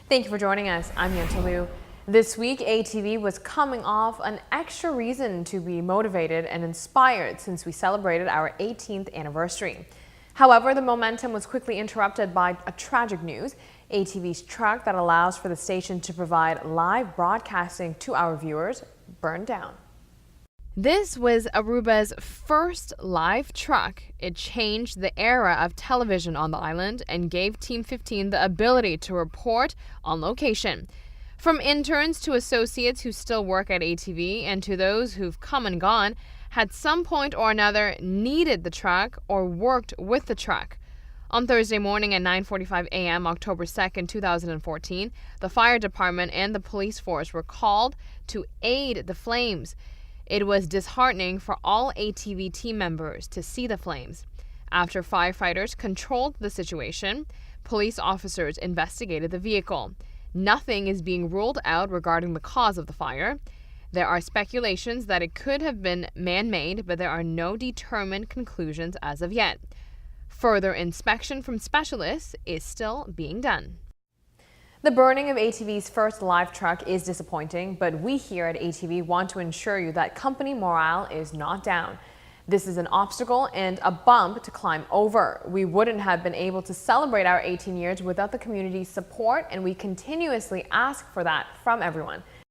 Thank you for joining us. I'm Yanta Liu. This week, ATV was coming off an extra reason to be motivated and inspired since we celebrated our 18th anniversary. However, the momentum was quickly interrupted by a tragic news. ATV's truck that allows for the station to provide live broadcasting to our viewers burned down. This was Aruba's first live truck. It changed the era of television on the island and gave Team 15 the ability to report on location. From interns to associates who still work at ATV and to those who've come and gone, at some point or another needed the truck or worked with the truck. On Thursday morning at 9:45 a.m., October 2nd, 2014, the fire department and the police force were called to aid the flames. It was disheartening for all ATV team members to see the flames. After firefighters controlled the situation, police officers investigated the vehicle. Nothing is being ruled out regarding the cause of the fire. There are speculations that it could have been man-made, but there are no determined conclusions as of yet. Further inspection from specialists is still being done. The burning of ATV's first live truck is disappointing, but we here at ATV want to ensure you that company morale is not down. This is an obstacle and a bump to climb over. We wouldn't have been able to celebrate our 18 years without the community's support, and we continuously ask for that from everyone.